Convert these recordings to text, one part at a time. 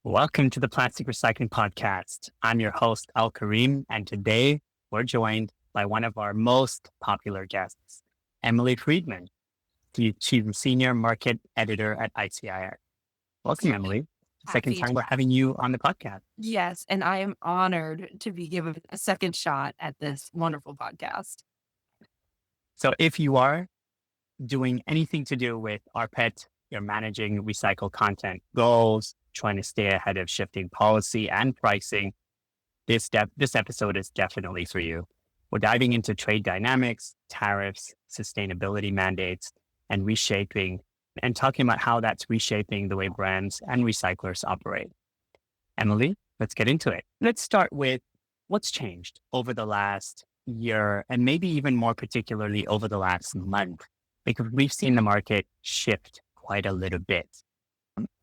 Welcome to the Plastic Recycling Podcast. I'm your host, Al Kareem, and today we're joined by one of our most popular guests, Emily Friedman. She's a Senior Market Editor at ICIS. Welcome, Emily. Second Happy. time we're having you on the podcast. Yes, and I am honored to be given a second shot at this wonderful podcast. So if you are doing anything to do with rPET, you're managing recycled content goals, trying to stay ahead of shifting policy and pricing, this episode is definitely for you. We're diving into trade dynamics, tariffs, sustainability mandates, and reshaping, and talking about how that's reshaping the way brands and recyclers operate. Emily, let's get into it. Let's start with what's changed over the last year, and maybe even more particularly over the last month, because we've seen the market shift quite a little bit.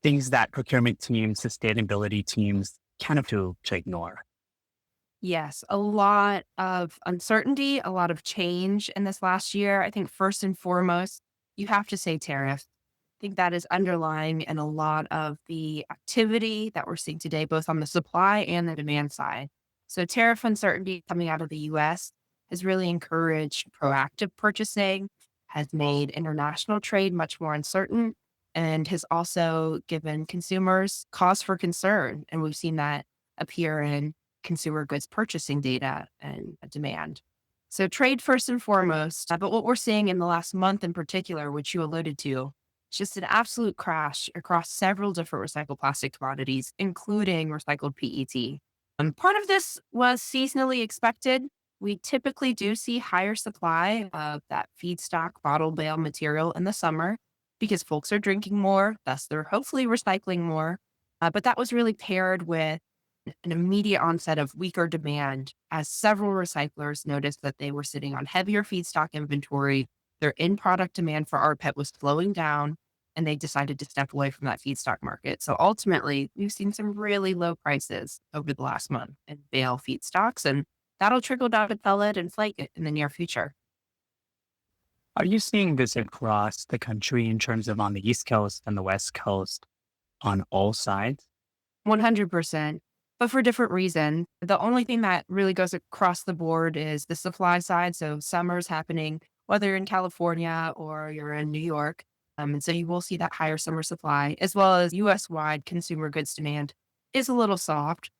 Things that procurement teams, sustainability teams kind of to ignore. Yes, a lot of uncertainty, a lot of change in this last year. I think first and foremost, you have to say tariffs. I think that is underlying in a lot of the activity that we're seeing today, both on the supply and the demand side. So tariff uncertainty coming out of the US has really encouraged proactive purchasing, has made international trade much more uncertain, and has also given consumers cause for concern. And we've seen that appear in consumer goods purchasing data and demand. So trade first and foremost, but what we're seeing in the last month in particular, which you alluded to, is just an absolute crash across several different recycled plastic commodities, including recycled PET. Part of this was seasonally expected. We typically do see higher supply of that feedstock bottle bale material in the summer because folks are drinking more, thus they're hopefully recycling more. But that was really paired with an immediate onset of weaker demand as several recyclers noticed that they were sitting on heavier feedstock inventory. Their in-product demand for rPET was slowing down, and they decided to step away from that feedstock market. So ultimately, we've seen some really low prices over the last month in bale feedstocks, and that'll trickle down to pellet and flake in the near future. Are you seeing this across the country in terms of on the East Coast and the West Coast on all sides? 100%, but for different reasons. The only thing that really goes across the board is the supply side. So summer's happening, whether you're in California or you're in New York. And so you will see that higher summer supply, as well as US wide consumer goods demand is a little soft,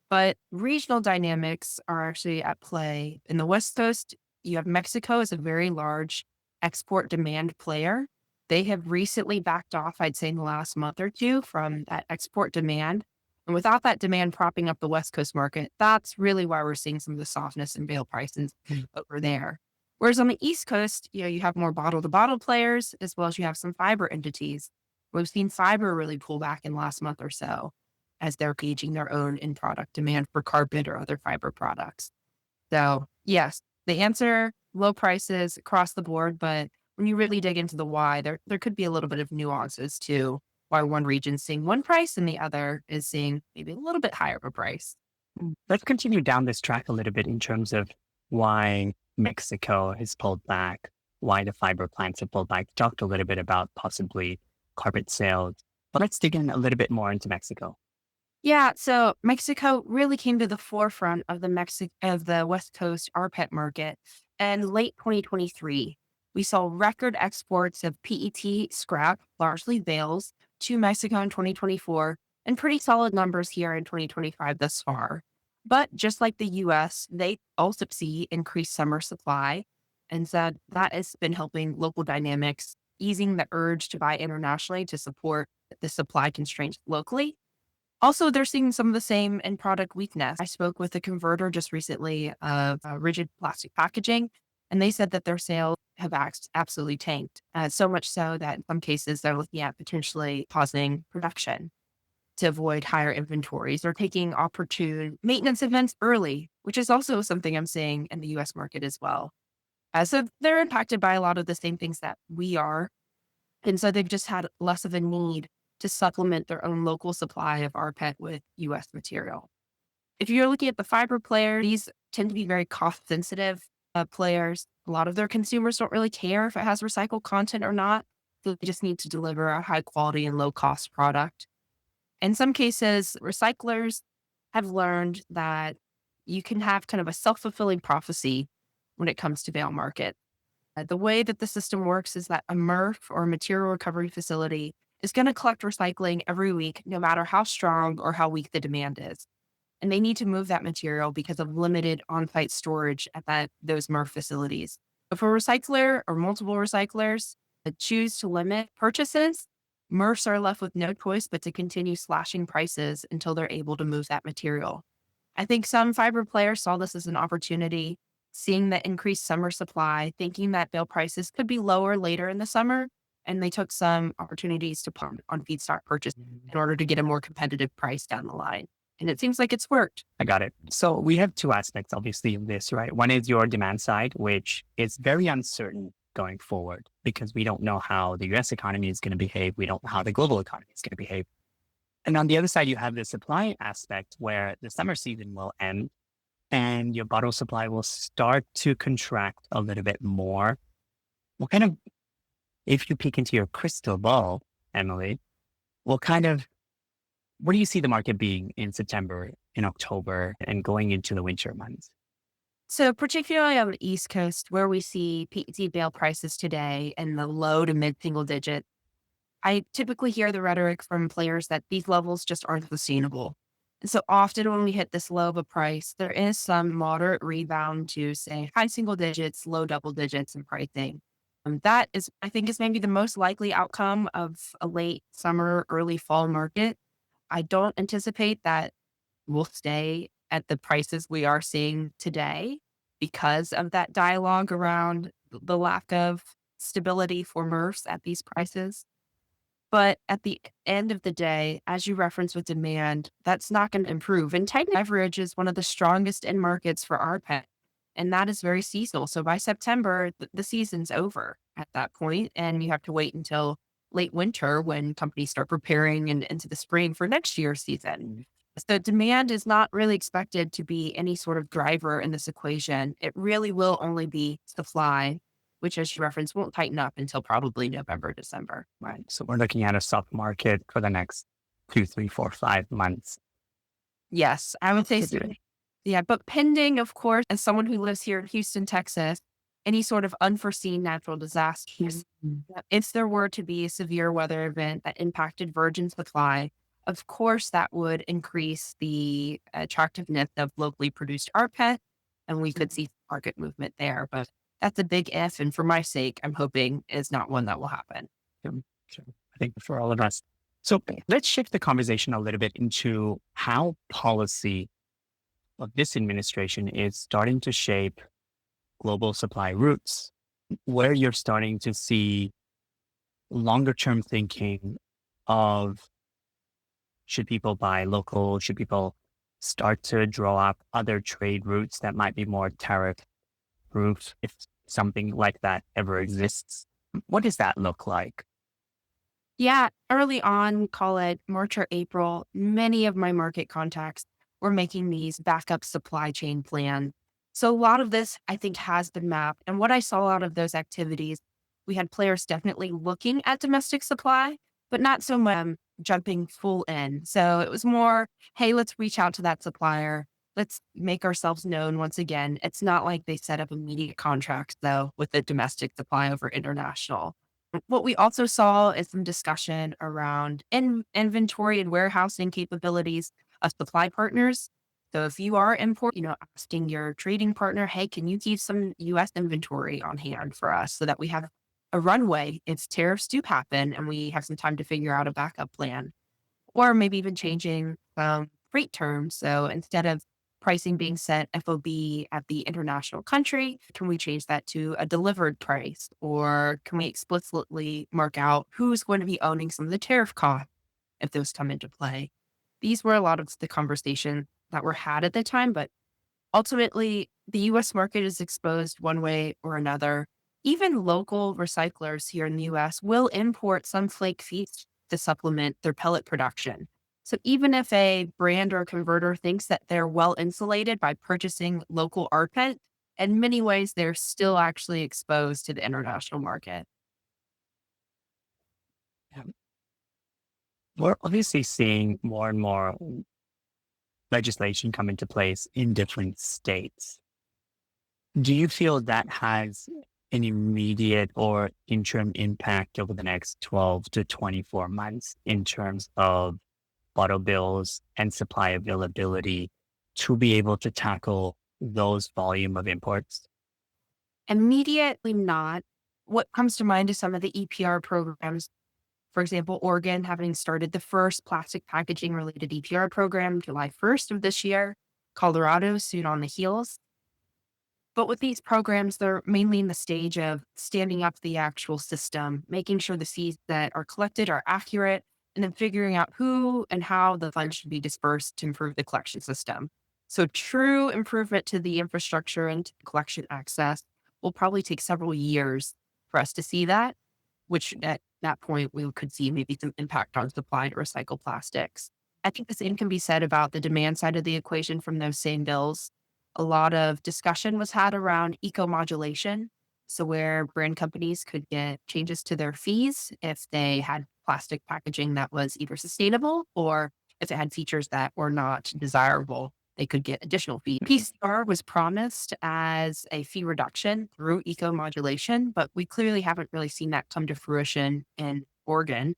but regional dynamics are actually at play. In the West Coast, you have Mexico as a very large export demand player. They have recently backed off, I'd say, in the last month or two from that export demand. And without that demand propping up the West Coast market, that's really why we're seeing some of the softness in bale prices over there. Whereas on the East Coast, you have more bottle to bottle players, as well as you have some fiber entities. We've seen fiber really pull back in the last month or so as they're gauging their own in product demand for carpet or other fiber products. So, yes, the answer low prices across the board. But when you really dig into the why, there could be a little bit of nuances to why one region's seeing one price and the other is seeing maybe a little bit higher of a price. Let's continue down this track a little bit in terms of why Mexico has pulled back, why the fiber plants have pulled back. Talked a little bit about possibly carpet sales, but let's dig in a little bit more into Mexico. Yeah, so Mexico really came to the forefront of the West Coast rPET market. And late 2023, we saw record exports of PET scrap, largely bales, to Mexico in 2024, and pretty solid numbers here in 2025 thus far. But just like the US, they also see increased summer supply. And so that has been helping local dynamics, easing the urge to buy internationally to support the supply constraints locally. Also, they're seeing some of the same in product weakness. I spoke with a converter just recently of rigid plastic packaging, and they said that their sales have absolutely tanked. So much so that in some cases they're looking at potentially pausing production to avoid higher inventories or taking opportune maintenance events early, which is also something I'm seeing in the US market as well. So they're impacted by a lot of the same things that we are. And so they've just had less of a need to supplement their own local supply of rPET with US material. If you're looking at the fiber player, these tend to be very cost sensitive. players. A lot of their consumers don't really care if it has recycled content or not. They just need to deliver a high quality and low cost product. In some cases, recyclers have learned that you can have kind of a self fulfilling prophecy when it comes to bale market. The way that the system works is that a MRF or material recovery facility is going to collect recycling every week, no matter how strong or how weak the demand is. And they need to move that material because of limited on-site storage at those MRF facilities. If a recycler or multiple recyclers choose to limit purchases, MRFs are left with no choice but to continue slashing prices until they're able to move that material. I think some fiber players saw this as an opportunity, seeing the increased summer supply, thinking that bale prices could be lower later in the summer, and they took some opportunities to pump on feedstock purchase in order to get a more competitive price down the line. And it seems like it's worked. I got it. So we have two aspects, obviously, of this, right? One is your demand side, which is very uncertain going forward because we don't know how the US economy is going to behave. We don't know how the global economy is going to behave. And on the other side, you have the supply aspect where the summer season will end and your bottle supply will start to contract a little bit more. What kind of, if you peek into your crystal ball, Emily, what kind of where do you see the market being in September, in October, and going into the winter months? So, particularly on the East Coast, where we see PET bale prices today in the low to mid single digit, I typically hear the rhetoric from players that these levels just aren't sustainable. And so often when we hit this low of a price, there is some moderate rebound to say high single digits, low double digits in pricing. That is, I think, is maybe the most likely outcome of a late summer, early fall market. I don't anticipate that we'll stay at the prices we are seeing today because of that dialogue around the lack of stability for MRFs at these prices. But at the end of the day, as you referenced with demand, that's not going to improve. And tight beverage is one of the strongest end markets for rPET, and that is very seasonal. So by September, the season's over at that point, and you have to wait until late winter when companies start preparing and into the spring for next year's season. So demand is not really expected to be any sort of driver in this equation. It really will only be supply, which, as you referenced, won't tighten up until probably November, December. Right. So we're looking at a soft market for the next 2, 3, 4, 5 months. Yes, I would say so. Okay. Yeah, but pending, of course, as someone who lives here in Houston, Texas, any sort of unforeseen natural disasters, if there were to be a severe weather event that impacted virgin supply, of course, that would increase the attractiveness of locally produced rPET, and we could see market movement there. But that's a big if, and for my sake, I'm hoping is not one that will happen. Sure. I think for all of us. So let's shift the conversation a little bit into how policy of this administration is starting to shape global supply routes, where you're starting to see longer term thinking of should people buy local? Should people start to draw up other trade routes that might be more tariff proof if something like that ever exists? What does that look like? Yeah, early on, call it March or April, many of my market contacts were making these backup supply chain plans. So a lot of this, I think, has been mapped. And what I saw out of those activities, we had players definitely looking at domestic supply, but not so much jumping full in. So it was more, hey, let's reach out to that supplier. Let's make ourselves known once again. It's not like they set up immediate contracts, though, with the domestic supply over international. What we also saw is some discussion around inventory and warehousing capabilities of supply partners. So if you are asking your trading partner, hey, can you keep some US inventory on hand for us so that we have a runway if tariffs do happen and we have some time to figure out a backup plan? Or maybe even changing freight terms. So instead of pricing being set FOB at the international country, can we change that to a delivered price? Or can we explicitly mark out who's going to be owning some of the tariff costs if those come into play? These were a lot of the conversations that were had at the time, but ultimately the US market is exposed one way or another. Even local recyclers here in the US will import some flake feeds to supplement their pellet production. So even if a brand or converter thinks that they're well insulated by purchasing local rPET, In many ways, they're still actually exposed to the international market. Yeah. We're obviously seeing more and more legislation come into place in different states. Do you feel that has an immediate or interim impact over the next 12 to 24 months in terms of auto bills and supply availability to be able to tackle those volume of imports? Immediately not. What comes to mind is some of the EPR programs. For example, Oregon having started the first plastic packaging related EPR program July 1st of this year, Colorado soon on the heels. But with these programs, they're mainly in the stage of standing up the actual system, making sure the fees that are collected are accurate, and then figuring out who and how the funds should be dispersed to improve the collection system. So, true improvement to the infrastructure and to collection access will probably take several years for us to see that, which at that point we could see maybe some impact on supply to recycle plastics. I think the same can be said about the demand side of the equation from those same bills. A lot of discussion was had around eco modulation. So, where brand companies could get changes to their fees if they had plastic packaging that was either sustainable or if it had features that were not desirable, they could get additional fees. PCR was promised as a fee reduction through eco modulation, but we clearly haven't really seen that come to fruition in Oregon.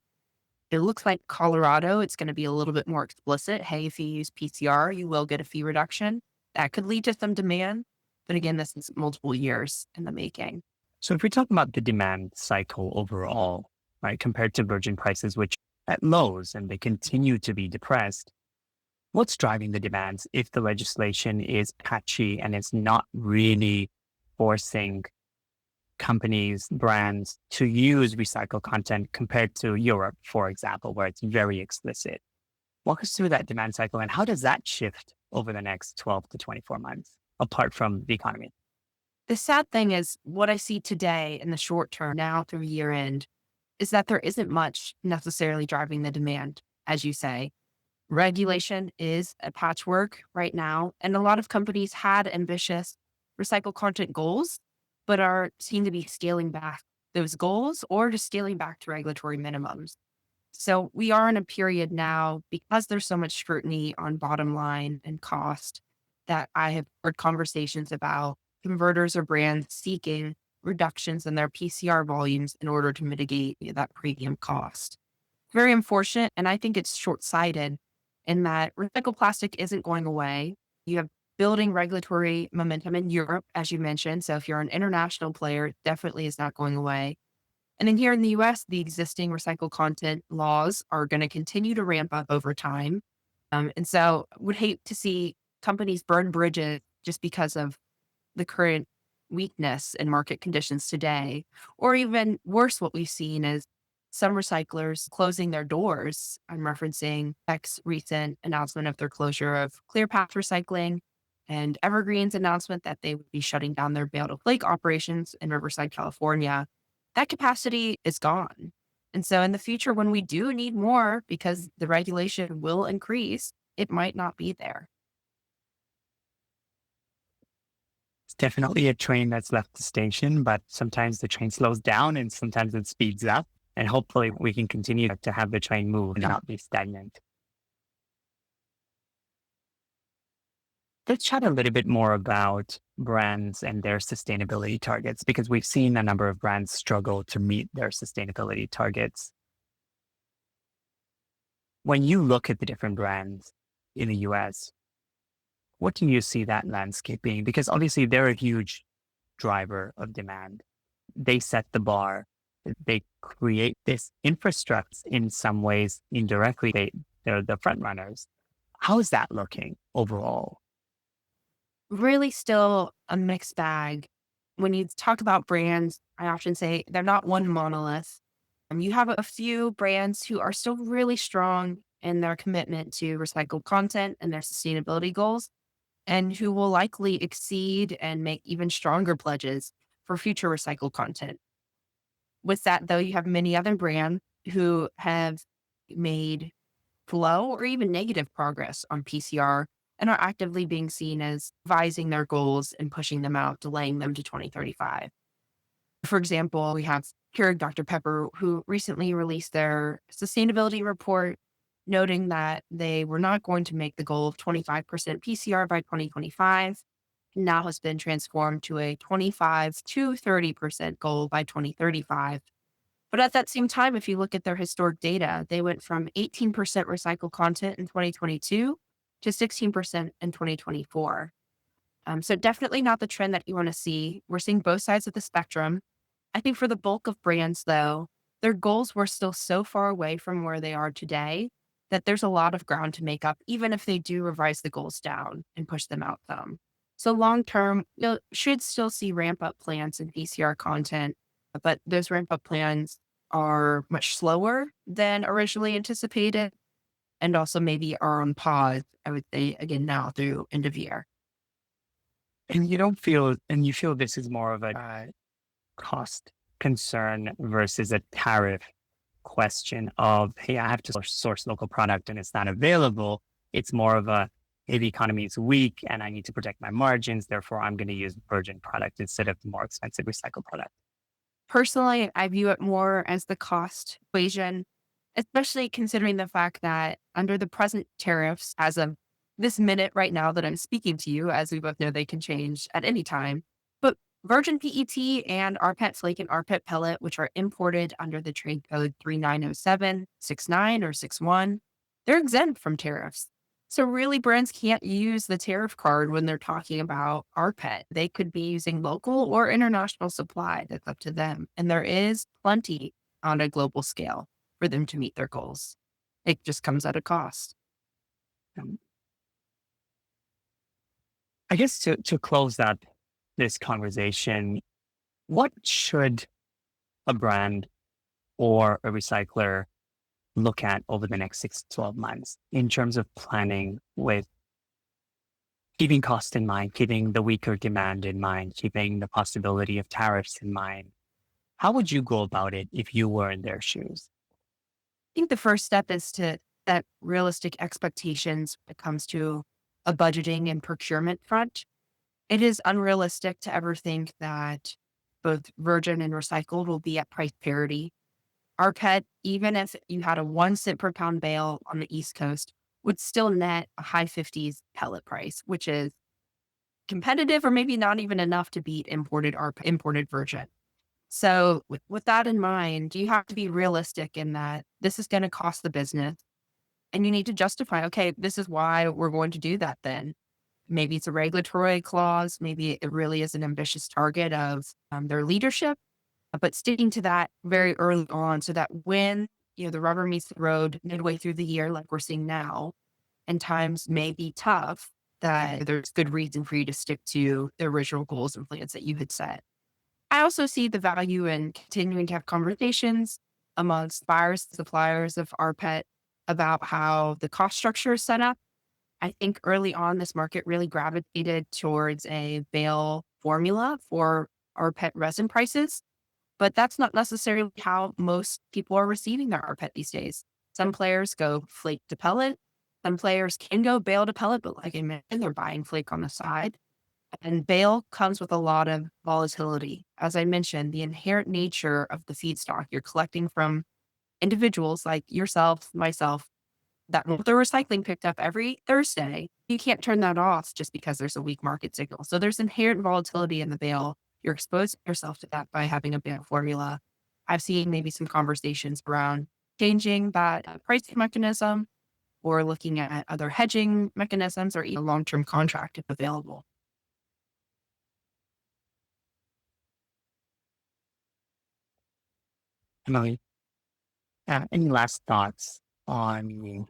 It looks like Colorado, it's gonna be a little bit more explicit. Hey, if you use PCR, you will get a fee reduction. That could lead to some demand. But again, this is multiple years in the making. So if we talk about the demand cycle overall, right, compared to virgin prices, which at lows and they continue to be depressed, what's driving the demands if the legislation is patchy and it's not really forcing companies, brands to use recycled content compared to Europe, for example, where it's very explicit? Walk us through that demand cycle and how does that shift over the next 12 to 24 months, apart from the economy? The sad thing is what I see today in the short term now through year end is that there isn't much necessarily driving the demand, as you say. Regulation is a patchwork right now, and a lot of companies had ambitious recycle content goals, but are seem to be scaling back those goals or just scaling back to regulatory minimums. So we are in a period now because there's so much scrutiny on bottom line and cost that I have heard conversations about converters or brands seeking reductions in their PCR volumes in order to mitigate that premium cost. Very unfortunate. And I think it's short sighted in that recycled plastic isn't going away. You have building regulatory momentum in Europe, as you mentioned. So if you're an international player, it definitely is not going away. And then here in the US, the existing recycled content laws are going to continue to ramp up over time. And so would hate to see companies burn bridges just because of the current weakness in market conditions today. Or even worse, what we've seen is some recyclers closing their doors. I'm referencing Tech's recent announcement of their closure of ClearPath Recycling and Evergreen's announcement that they would be shutting down their bale to flake operations in Riverside, California. That capacity is gone. And so in the future, when we do need more because the regulation will increase, it might not be there. It's definitely a train that's left the station, but sometimes the train slows down and sometimes it speeds up. And hopefully we can continue to have the train move and not be stagnant. Let's chat a little bit more about brands and their sustainability targets because we've seen a number of brands struggle to meet their sustainability targets. When you look at the different brands in the US, what do you see that landscape being? Because obviously they're a huge driver of demand. They set the bar. They create this infrastructure in some ways indirectly. They're the front runners. How is that looking overall? Really still a mixed bag. When you talk about brands, I often say they're not one monolith. You have a few brands who are still really strong in their commitment to recycled content and their sustainability goals, and who will likely exceed and make even stronger pledges for future recycled content. With that, though, you have many other brands who have made slow or even negative progress on PCR and are actively being seen as revising their goals and pushing them out, delaying them to 2035. For example, we have Keurig Dr. Pepper, who recently released their sustainability report, noting that they were not going to make the goal of 25% PCR by 2025, now has been transformed to a 25 to 30% goal by 2035. But at that same time, if you look at their historic data, they went from 18% recycled content in 2022 to 16% in 2024. So definitely not the trend that you want to see. We're seeing both sides of the spectrum. I think for the bulk of brands, though, their goals were still so far away from where they are today that there's a lot of ground to make up, even if they do revise the goals down and push them out some. So long term, you should still see ramp up plans in PCR content, but those ramp up plans are much slower than originally anticipated and also maybe are on pause, I would say, again now through end of year. And you don't feel, and you feel this is more of a cost concern versus a tariff question of, hey, I have to source local product and it's not available. It's more of a, hey, the economy is weak and I need to protect my margins. Therefore, I'm going to use virgin product instead of the more expensive recycled product. Personally, I view it more as the cost equation, especially considering the fact that under the present tariffs, as of this minute right now that I'm speaking to you, as we both know, they can change at any time. But virgin PET and rPET flake and rPET pellet, which are imported under the trade code 3907, 69, or 61, they're exempt from tariffs. So really, brands can't use the tariff card when they're talking about rPET. They could be using local or international supply. That's up to them. And there is plenty on a global scale for them to meet their goals. It just comes at a cost. Um, I guess to close out this conversation, what should a brand or a recycler look at over the next 6 to 12 months in terms of planning with keeping cost in mind, keeping the weaker demand in mind, keeping the possibility of tariffs in mind? How would you go about it if you were in their shoes? I think the first step is to set realistic expectations when it comes to a budgeting and procurement front. It is unrealistic to ever think that both virgin and recycled will be at price parity. Our pet, even if you had a 1 cent per pound bale on the East Coast, would still net a high 50s pellet price, which is competitive or maybe not even enough to beat imported virgin. So with that in mind, you have to be realistic in that this is going to cost the business and you need to justify, okay, this is why we're going to do that then. Maybe it's a regulatory clause. Maybe it really is an ambitious target of their leadership, but sticking to that very early on so that when the rubber meets the road midway through the year, like we're seeing now, and times may be tough, that there's good reason for you to stick to the original goals and plans that you had set. I also see the value in continuing to have conversations amongst buyers, suppliers of rPET about how the cost structure is set up. I think early on, this market really gravitated towards a bale formula for rPET resin prices, but that's not necessarily how most people are receiving their rPET these days. Some players go flake to pellet. Some players can go bale to pellet, but like I mentioned, they're buying flake on the side. And bale comes with a lot of volatility. As I mentioned, the inherent nature of the feedstock you're collecting from individuals like yourself, myself, that want their recycling picked up every Thursday. You can't turn that off just because there's a weak market signal. So there's inherent volatility in the bale. You're exposing yourself to that by having a bale formula. I've seen maybe some conversations around changing that pricing mechanism or looking at other hedging mechanisms or even long-term contract if available. Emily, any last thoughts on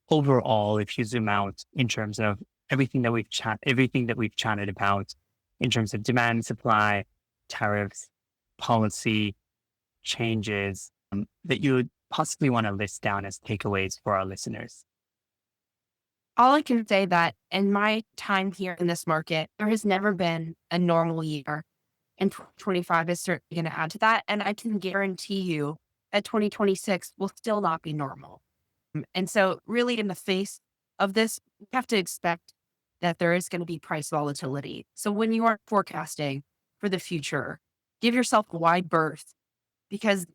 overall, if you zoom out in terms of everything that we've chatted about in terms of demand, supply, tariffs, policy changes, that you would possibly want to list down as takeaways for our listeners? All I can say that in my time here in this market, there has never been a normal year. And 2025 is certainly going to add to that. And I can guarantee you that 2026 will still not be normal. And so, really, in the face of this, we have to expect that there is going to be price volatility. So when you are forecasting for the future, give yourself a wide berth because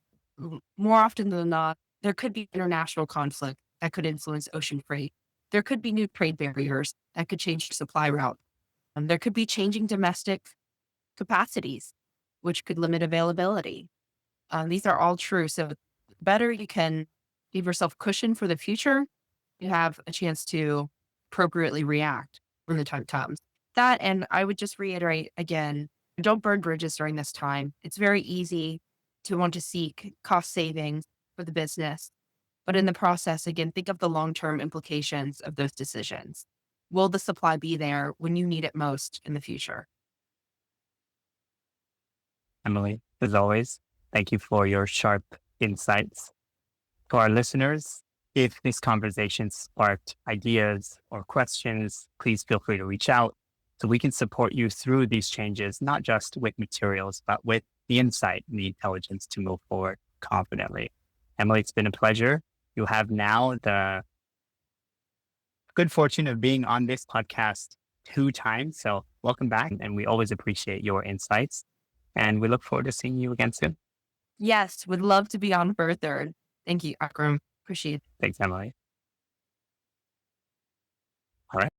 more often than not, there could be international conflict that could influence ocean freight. There could be new trade barriers that could change your supply route. There could be changing domestic capacities, which could limit availability. These are all true. So better you can give yourself cushion for the future, you have a chance to appropriately react when the time comes. That, and I would just reiterate again, don't burn bridges during this time. It's very easy to want to seek cost savings for the business. But in the process, again, think of the long term implications of those decisions. Will the supply be there when you need it most in the future? Emily, as always, thank you for your sharp insights. To our listeners, if this conversation sparked ideas or questions, please feel free to reach out so we can support you through these changes, not just with materials, but with the insight and the intelligence to move forward confidently. Emily, it's been a pleasure. You have now the good fortune of being on this podcast 2 times. So welcome back. And we always appreciate your insights. And we look forward to seeing you again soon. Yes, would love to be on for a third. Thank you, Akram. Appreciate it. Thanks, Emily. All right.